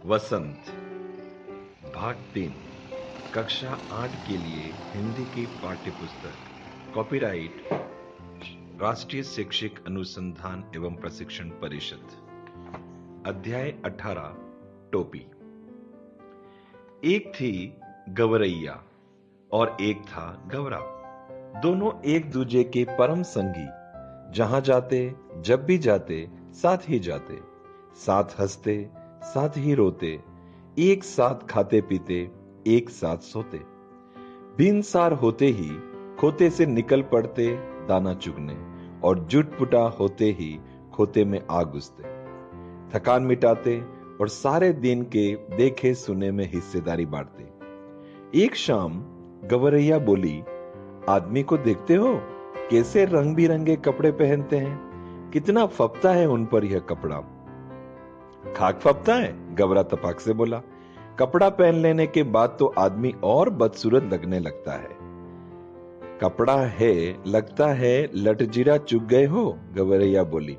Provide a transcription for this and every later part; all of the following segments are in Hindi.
वसंत भाग 3 कक्षा 8 के लिए हिंदी की पाठ्य पुस्तक कॉपीराइट राष्ट्रीय शैक्षिक अनुसंधान एवं प्रशिक्षण परिषद। अध्याय 18 टोपी। एक थी गवरैया और एक था गवरा। दोनों एक दूजे के परम संगी। जहां जाते जब भी जाते साथ ही जाते, साथ हंसते साथ ही रोते, एक साथ खाते पीते एक साथ सोते। बिनसार होते ही खोते से निकल पड़ते दाना चुगने और जुटपुटा होते ही खोते में आ घुसते। थकान मिटाते और सारे दिन के देखे सुने में हिस्सेदारी बांटते। एक शाम गवरैया बोली, आदमी को देखते हो कैसे रंग बिरंगे कपड़े पहनते हैं, कितना फपता है उन पर यह कपड़ा। खाक फपता है, गवरा तपाक से बोला। कपड़ा पहन लेने के बाद तो आदमी और बदसूरत लगने लगता है। कपड़ा है लगता है लटजीरा चुग गए हो, गवरैया बोली।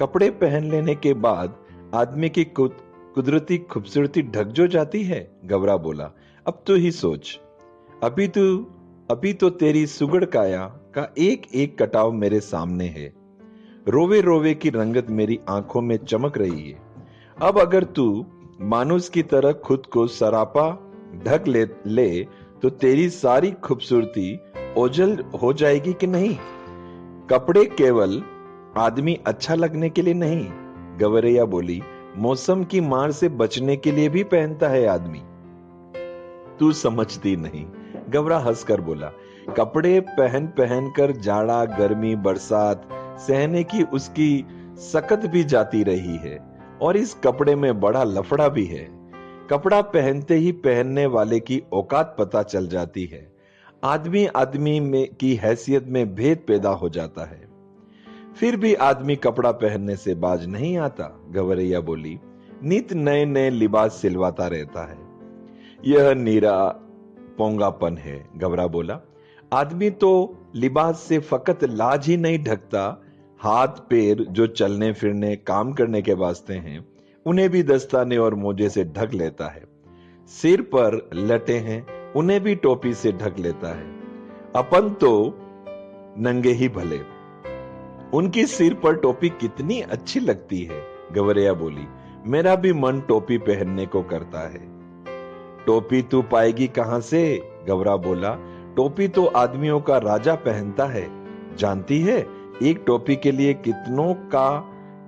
कपड़े पहन लेने के बाद आदमी की कुदरती खूबसूरती ढक जो जाती है, गवरा बोला। अब तू ही सोच, अभी तो तेरी सुगड़ काया का एक एक कटाव मेरे सामने है। रोवे रोवे की रंगत मेरी आंखों में चमक रही है। अब अगर तू मानुस की तरह खुद को सरापा ढक ले तो तेरी सारी खूबसूरती ओझल हो जाएगी कि नहीं। कपड़े केवल आदमी अच्छा लगने के लिए नहीं, गवरैया बोली, मौसम की मार से बचने के लिए भी पहनता है आदमी। तू समझती नहीं, गवरा हंसकर बोला। कपड़े पहन पहन कर जाड़ा गर्मी बरसात सहने की उसकी सकत भी जाती रही है और इस कपड़े में बड़ा लफड़ा भी है। कपड़ा पहनते ही पहनने वाले की औकात पता चल जाती है। आदमी आदमी में की हैसियत में भेद पैदा हो जाता है। फिर भी आदमी कपड़ा पहनने से बाज नहीं आता, गवरैया बोली। नित नए नए लिबास सिलवाता रहता है। यह नीरा पोंगापन है, गवरा बोला। आदमी तो लिबास से फकत लाज ही नहीं ढकता, हाथ पैर जो चलने फिरने काम करने के वास्ते हैं उन्हें भी दस्ताने और मोजे से ढक लेता है। सिर पर लटे हैं उन्हें भी टोपी से ढक लेता है। अपन तो नंगे ही भले। उनकी सिर पर टोपी कितनी अच्छी लगती है, गवरैया बोली। मेरा भी मन टोपी पहनने को करता है। टोपी तू पाएगी कहां से, गवरा बोला। टोपी तो आदमियों का राजा पहनता है। जानती है एक टोपी के लिए कितनों का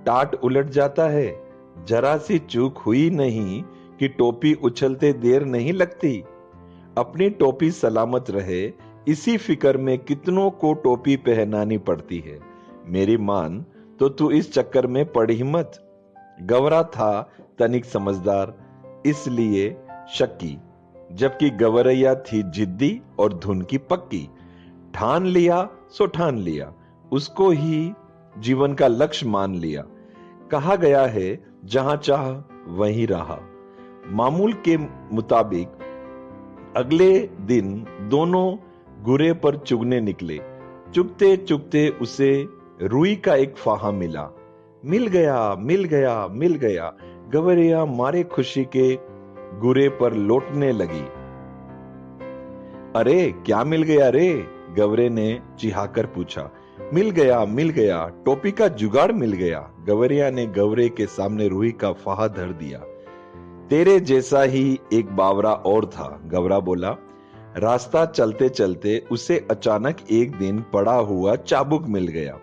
टाट उलट जाता है। जरा सी चूक हुई नहीं कि टोपी उछलते देर नहीं लगती। अपनी टोपी सलामत रहे इसी फिक्र में कितनों को टोपी पहनानी पड़ती है। मेरी मान तो तू इस चक्कर में पड़ ही मत। गवरा था तनिक समझदार, इसलिए शक्की, जबकि गवरैया थी जिद्दी और धुन की पक्की। ठान लिया सो ठान लिया, उसको ही जीवन का लक्ष्य मान लिया। कहा गया है जहां चाह वहीं रहा। मामूल के मुताबिक अगले दिन दोनों गुरे पर चुगने निकले। चुगते चुगते उसे रुई का एक फाहा मिला। मिल गया मिल गया मिल गया, गवरैया मारे खुशी के गुरे पर लौटने लगी। अरे क्या मिल गया रे, गवरे ने चिहाकर पूछा। मिल गया, टोपी का जुगाड़ मिल गया, गवरैया ने गवरे के सामने रुई का फाहा धर दिया। तेरे जैसा ही एक बावरा और था, गवरा बोला। रास्ता चलते चलते उसे अचानक एक दिन पड़ा हुआ चाबुक मिल गया।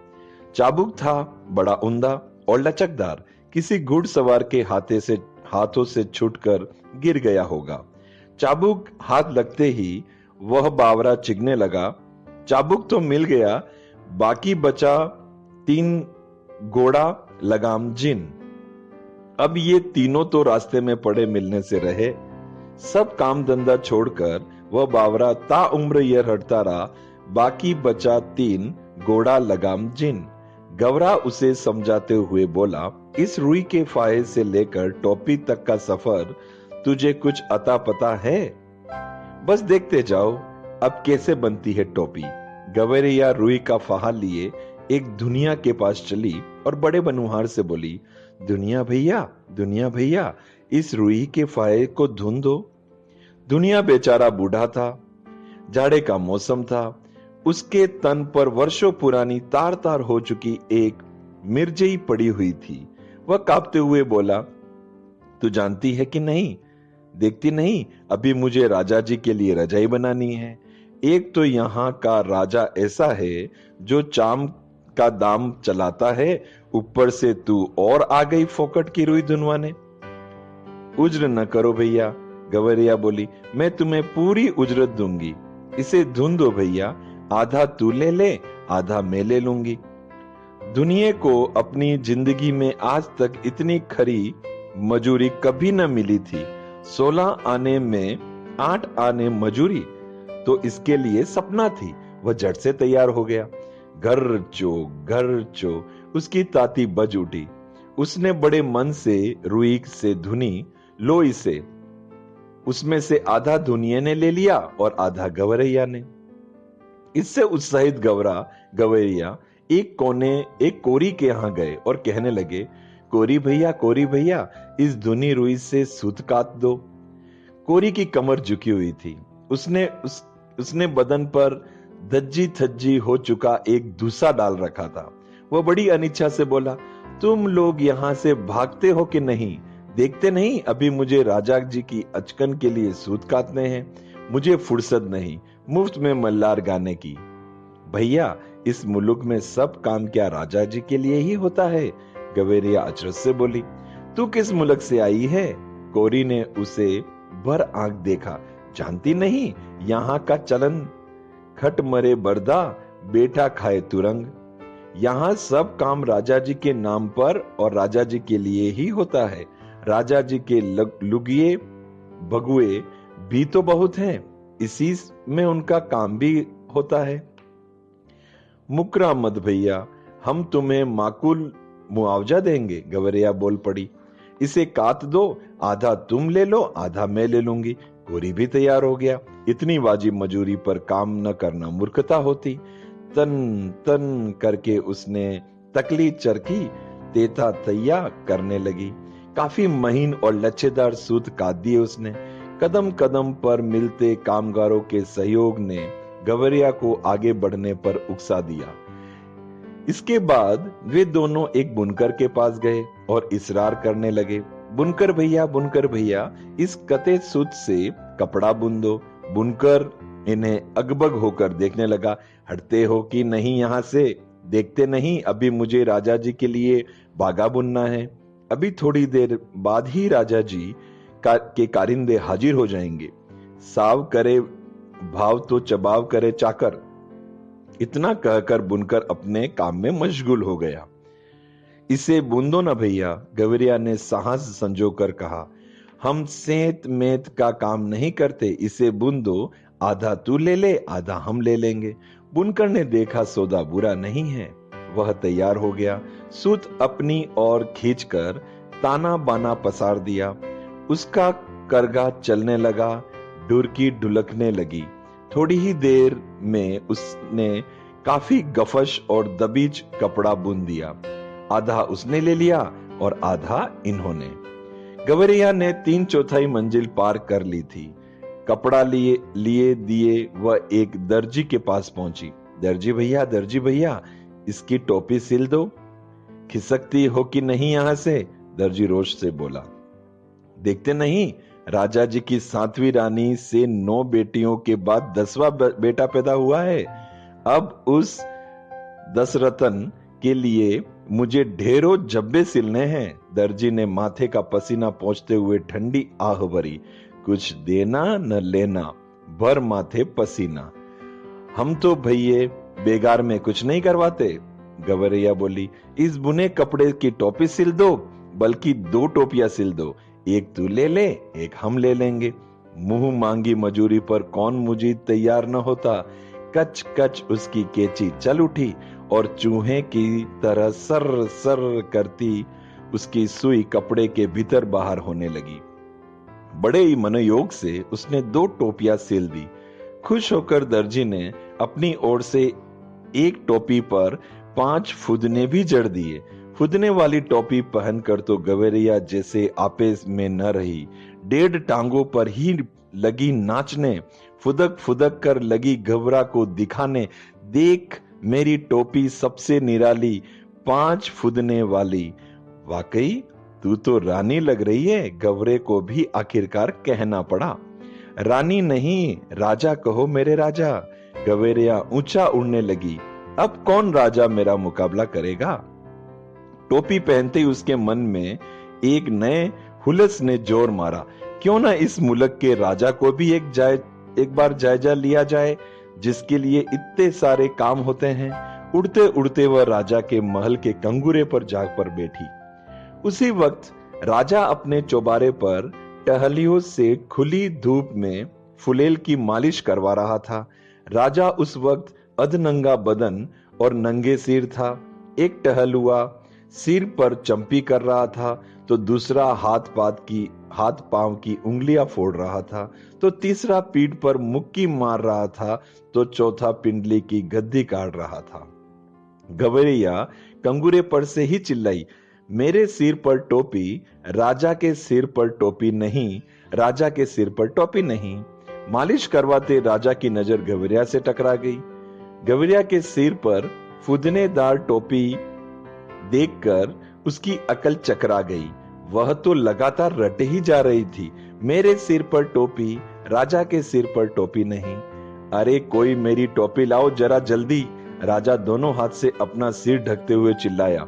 चाबुक था बड़ा उमदा और लचकदार, किसी घुड़सवार के हाथों से छूटकर गिर गया होगा। चाबुक हाथ लगते ही वह बावरा चिगने लगा। चाबुक तो मिल गया, बाकी बचा 3 घोड़ा लगाम जिन। अब ये तीनों तो रास्ते में पड़े मिलने से रहे। सब काम धंधा छोड़कर वह बावरा ताउम्र ये रटता रहा, बाकी बचा 3 घोड़ा लगाम जिन। गवरा उसे समझाते हुए बोला, इस रुई के फाहे से लेकर टोपी तक का सफर तुझे कुछ अता पता है? बस देखते जाओ अब कैसे बनती है टोपी। गवरैया रुई का फाहा लिए एक दुनिया के पास चली और बड़े बनुहार से बोली, दुनिया भैया इस रुई के फाये को धुन दो। दुनिया बेचारा बूढ़ा था, जाड़े का मौसम था, उसके तन पर वर्षों पुरानी तार तार हो चुकी एक मिर्जई पड़ी हुई थी। वह कांपते हुए बोला, तू जानती है कि नहीं, देखती नहीं, अभी मुझे राजा जी के लिए रजाई बनानी है। एक तो यहाँ का राजा ऐसा है जो चाम का दाम चलाता है, ऊपर से तू और आ गई फोकट की रुई धुनवाने। उज्र न करो भैया, गवरिया बोली, मैं तुम्हें पूरी उजरत दूंगी। इसे धुन दो भैया, आधा तू ले ले, आधा मैं ले लूंगी। दुनिया को अपनी जिंदगी में आज तक इतनी खरी मजूरी कभी न मिली थी। 16 आने में 8 आने मजूरी तो इसके लिए सपना थी। वह झट से तैयार हो गया। घर चो उसकी ताती बज उठी। उसने बड़े मन से रुई से धुनी, लो इसे। उसमें से आधा दुनिया ने ले लिया और आधा गवरैया ने। इससे उत्साहित गवैया एक कोरी के यहां गए और कहने लगे, कोरी भैया, इस धुनी रुई से सूत काट दो। कोरी की कमर झुकी हुई थी। उसने बदन पर धज्जी थज्जी हो चुका एक धूसा डाल रखा था। वह बड़ी अनिच्छा से बोला, तुम लोग यहां से भागते हो कि नहीं? देखते नहीं, अभी मुझे राजा जी की अचकन के लिए सूत काटने हैं। मुझे फुर्सत नहीं मुफ्त में मल्लार गाने की। भैया, इस मुल्क में सब काम क्या राजा जी के लिए ही होता है? गवेरिया अचरज से बोली। तू किस मुल्क से आई है? कोरी ने उसे भर आंख देखा। जानती नहीं, यहाँ का चलन खट मरे बरदा, बेटा खाए तुरंग। यहाँ सब काम राजा जी के नाम पर और राजा जी के लिए ही होता है। राजा जी के लुगिए भगुए भी तो बहुत हैं, इसी में उनका काम भी होता है। मुकरा मत भैया, हम तुम्हें माकूल मुआवजा देंगे। गवरिया बोल पड़ी, इसे काट दो, आधा तुम ले लो, आधा मैं ले लूंगी। कोरी भी तैयार हो गया। इतनी वाजिब मजूरी पर काम न करना मूर्खता होती। तन तन करके उसने तकली चरखी तेता तैया करने लगी। काफी महीन और लच्छेदार सूत काट दिए उसने। कदम कदम पर मिलते कामगारों के सहयोग ने गवरिया को आगे बढ़ने पर उकसा दिया। इसके बाद वे दोनों एक बुनकर के पास गए और इसरार करने लगे, बुनकर भैया, इस कते सूत से कपड़ा बुन दो। बुनकर इन्हें अगबग होकर देखने लगा। हटते हो कि नहीं यहां से? देखते नहीं, अभी मुझे राजा जी के लिए बागा बुनना है। अभी थोड़ी देर बाद ही राजा जी के कारिंदे हाजिर हो जाएंगे। साव करे भाव तो चबाव करे चाकर। इतना कहकर बुनकर अपने काम में मशगूल हो गया। इसे बुन दो ना भैया, गवरिया ने साहस संजोकर कहा। हम सेंत मेत का काम नहीं करते, इसे बुन दो, आधा तू ले ले, आधा हम ले लेंगे। बुनकर ने देखा सौदा बुरा नहीं है। वह तैयार हो गया। सूत अपनी ओर खींचकर ताना बाना पसार दिया। उसका करगा चलने लगा, डुरकी ढुलकने लगी। थोड़ी ही देर में उसने काफी गफश और दबीज कपड़ा बुन दिया। आधा उसने ले लिया और आधा इन्होंने। गवरिया ने 3/4 मंजिल पार कर ली थी। कपड़ा लिए दिए वह एक दर्जी के पास पहुंची। दर्जी भैया, इसकी टोपी सिल दो। खिसकती हो कि नहीं यहां से? दर्जी रोष से बोला। देखते नहीं, राजा जी की 7वीं रानी से 9 बेटियों के बाद 10वां बेटा पैदा हुआ है। अब उस दशरथन के लिए मुझे ढेरों जब्बे सिलने हैं। दर्जी ने माथे का पसीना पोंछते हुए ठंडी आह भरी। कुछ देना न लेना, भर माथे पसीना। हम तो भैये बेगार में कुछ नहीं करवाते। गवरिया बोली, इस बुने कपड़े की टोपी सिल दो, बल्कि 2 टोपियां सिल दो। एक तू ले ले, एक हम ले लेंगे। मुंह मांगी मजूरी पर कौन मुझे तैयार न होता। कच कच उसकी केची चल उठी और चूहे की तरह सर सर करती उसकी सुई कपड़े के भीतर बाहर होने लगी। बड़े ही मनोयोग से उसने 2 टोपियां सिल दी। खुश होकर दर्जी ने अपनी ओर से एक टोपी पर 5 फुदने भी जड़ दिए। फुदने वाली टोपी पहनकर तो गवेरिया जैसे आपे में न रही, 1.5 टांगों पर ही लगी नाचने, फुदक फुदक कर लगी घबरा को दिखाने, देख मेरी टोपी सबसे निराली, 5 फुदने वाली। वाकई तू तो रानी लग रही है, गवरे को भी आखिरकार कहना पड़ा। रानी नहीं, राजा कहो मेरे राजा। गवेरिया ऊंचा उड़ने लगी। अब कौन राजा मेरा मुकाबला करेगा? टोपी पहनते ही उसके मन में एक नए हुलस ने जोर मारा। क्यों ना इस मुल्क के राजा को भी एक बार जायजा लिया जाए, जिसके लिए इतने सारे काम होते हैं। उड़ते उड़ते वह राजा के महल के कंगूरे पर जाकर बैठी। उसी वक्त राजा अपने चौबारे पर टहलियों से खुली धूप में फुलेल की मालिश करवा रहा था। राजा उस वक्त अधनंगा बदन और नंगे सिर था। एक टहलुआ सिर पर चंपी कर रहा था, तो दूसरा हाथ पांव की उंगलियां फोड़ रहा था, तो तीसरा पीठ पर मुक्की मार रहा था, तो चौथा पिंडली की गद्दी काट रहा था। गवैया कंगूरे पर से ही चिल्लाई, मेरे सिर पर टोपी, राजा के सिर पर टोपी नहीं, राजा के सिर पर टोपी नहीं। मालिश करवाते राजा की नजर गवैया से टकरा गई। गवैया के सिर पर फुदनेदार टोपी देखकर उसकी अकल चकरा गई। वह तो लगातार रटे ही जा रही थी, मेरे सिर पर टोपी, राजा के सिर पर टोपी नहीं। अरे कोई मेरी टोपी लाओ जरा जल्दी। राजा दोनों हाथ से अपना सिर ढकते हुए चिल्लाया।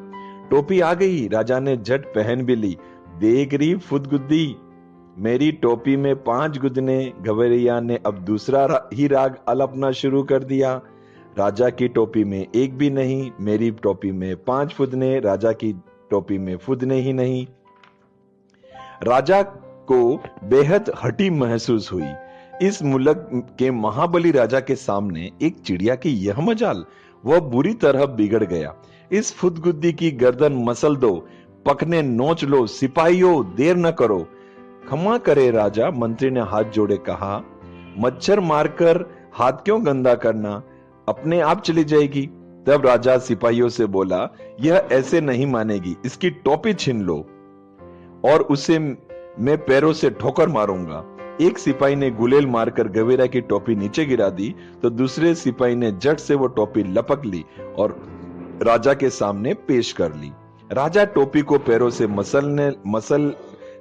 टोपी आ गई, राजा ने झट पहन भी ली। देख रही फुदगुद्दी, मेरी टोपी में 5 गुदने। गवैया ने अब दूसरा ही राग अलपना शुरू कर दिया। राजा की टोपी में 1 भी नहीं, मेरी टोपी में 5 फुदने, राजा की टोपी में फुदने ही नहीं। राजा को बेहद हटी महसूस हुई। इस मुल्क के महाबली राजा के सामने एक चिड़िया की यह मजाल। वह बुरी तरह बिगड़ गया। इस फुदगुद्दी की गर्दन मसल दो, पकने नोच लो, सिपाहियों देर न करो। क्षमा करे राजा, मंत्री ने हाथ जोड़े कहा। मच्छर मारकर हाथ क्यों गंदा करना, अपने आप चली जाएगी। तब राजा सिपाहियों से बोला, यह ऐसे नहीं मानेगी, इसकी टोपी छीन लो और उसे मैं पैरों से ठोकर मारूंगा। एक सिपाही ने गुलेल मारकर गवेरा की टोपी नीचे गिरा दी, तो दूसरे सिपाही ने झट से वो टोपी लपक ली और राजा के सामने पेश कर ली। राजा टोपी को पैरों से मसल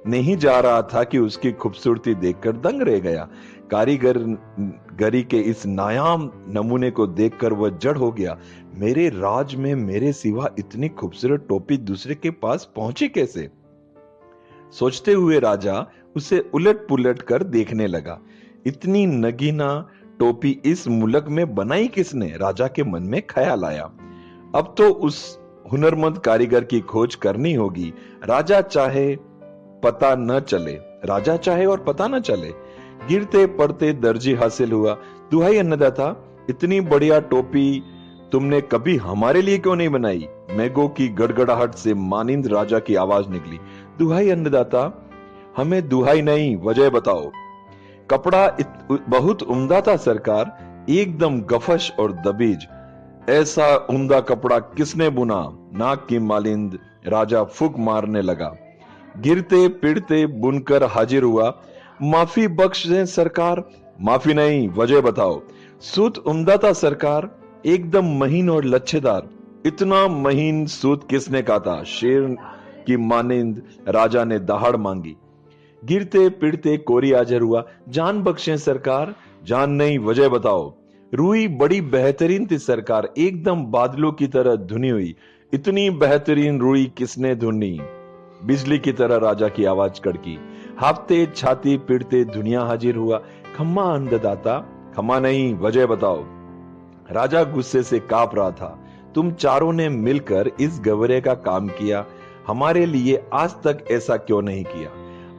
नहीं जा रहा था कि उसकी खूबसूरती देखकर दंग रह गया। कारीगरी के इस नायाब नमूने को देखकर वह जड़ हो गया। मेरे राज में मेरे सिवा इतनी खूबसूरत टोपी दूसरे के पास पहुंची कैसे? सोचते हुए राजा उसे उलट पुलट कर देखने लगा। इतनी नगीना टोपी इस मुल्क में बनाई किसने? राजा के मन में ख्याल आया। अब तो उस हुनरमंद कारीगर की खोज करनी होगी। राजा चाहे और पता न चले। गिरते पड़ते दर्जी हासिल हुआ। दुहाई अन्नदाता, इतनी बढ़िया टोपी तुमने कभी हमारे लिए क्यों नहीं बनाई? मैगो की गड़गड़ाहट से मानिंद राजा की आवाज निकली। दुहाई अन्नदाता, हमें दुहाई नहीं, वजह बताओ। कपड़ा बहुत उम्दा था सरकार, एकदम गफश और दबीज। ऐसा उम्दा कपड़ा किसने बुना? नाक की मालिंद। राजा फूंक मारने लगा। गिरते पिड़ते बुनकर हाजिर हुआ। माफी बख्श दें सरकार। माफी नहीं, वजह बताओ। सूत उम्दा था सरकार, एकदम महीन और लच्छेदार। इतना महीन सूत किसने काता? शेर की मानिंद राजा ने दहाड़ मांगी। गिरते पिड़ते कोरी हाजिर हुआ। जान बख्शें सरकार। जान नहीं, वजह बताओ। रुई बड़ी बेहतरीन थी सरकार, एकदम बादलों की तरह धुनी हुई। इतनी बेहतरीन रुई किसने धुनी? बिजली की तरह राजा की आवाज कड़की। हाफते छाती पीटते दुनिया हाजिर हुआ। खम्मा अन्नदाता। खम्मा नहीं, वजह बताओ। राजा गुस्से से कांप रहा था। तुम चारों ने मिलकर इस गवरे का काम किया, हमारे लिए आज तक ऐसा क्यों नहीं किया?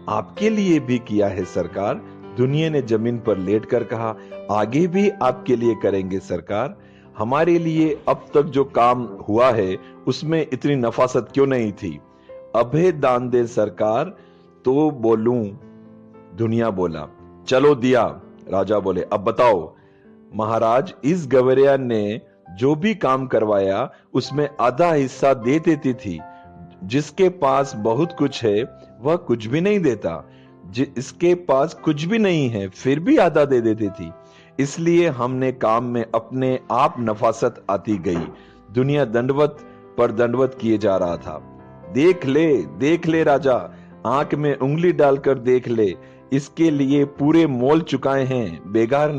आपके लिए भी किया है सरकार। दुनिया ने जमीन पर लेटकर कहा। आगे भी आपके लिए करेंगे सरकार। हमारे लिए अब तक जो काम हुआ है उसमें इतनी नफासत क्यों नहीं थी? अभय दान दे सरकार तो बोलूं। दुनिया बोला। चलो दिया। राजा बोले, अब बताओ। महाराज, इस गवरिया ने जो भी काम करवाया उसमें आधा हिस्सा दे देती थी। जिसके पास बहुत कुछ है वह कुछ भी नहीं देता, जिसके पास कुछ भी नहीं है फिर भी आधा दे देती थी। इसलिए हमने काम में अपने आप नफासत आती गई। दुनिया दंडवत पर दंडवत किए जा रहा था। देख ले राजा, आंख में उंगली डालकर देख ले, इसके लिए पूरे मोल चुकाए हैं, बेकार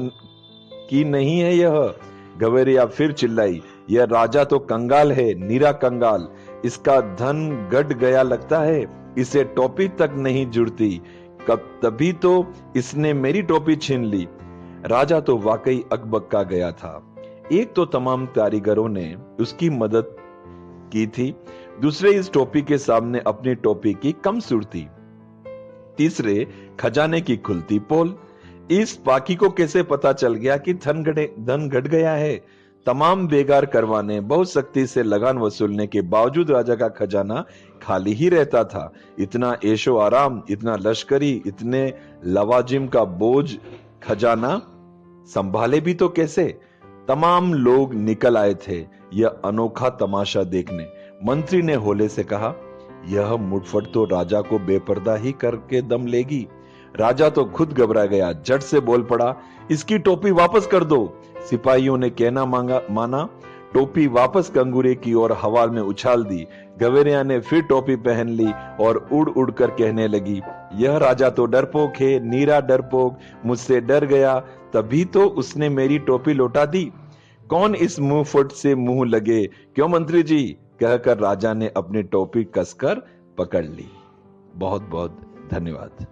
की नहीं है यह। गवेरिया फिर चिल्लाई, यह राजा तो कंगाल है, नीरा कंगाल। इसका धन घट गया लगता है, इसे टोपी तक नहीं जुड़ती। तभी तो इसने मेरी टोपी छीन ली। राजा तो वाकई अकबका गया था। एक तो तमाम कारीगरों ने उसकी मदद की थी, दूसरे इस टोपी के सामने अपनी टोपी की कम सुरती, तीसरे खजाने की खुलती पोल। इस पाकी को कैसे पता चल गया कि धन घट गया है? तमाम बेगार करवाने, बहुत सख्ती से लगान वसूलने के बावजूद राजा का खजाना खाली ही रहता था। इतना ऐशो आराम, इतना लश्करी, इतने लवाजिम का बोझ खजाना संभाले भी तो कैसे? तमाम लोग निकल आए थे यह अनोखा तमाशा देखने। मंत्री ने होले से कहा, यह मुठफट तो राजा को बेपर्दा ही करके दम लेगी। राजा तो खुद घबरा गया, झट से बोल पड़ा, इसकी टोपी वापस कर दो। सिपाहियों ने कहना माना, टोपी वापस कंगूरे की ओर हवा में उछाल दी। गवेरिया ने फिर टोपी पहन ली और उड़ उड़ कर कहने लगी, यह राजा तो डरपोक है, नीरा डरपोक, मुझसे डर गया, तभी तो उसने मेरी टोपी लौटा दी। कौन इस मुंह फुट से मुंह लगे, क्यों मंत्री जी? कहकर राजा ने अपनी टोपी कसकर पकड़ ली। बहुत बहुत धन्यवाद।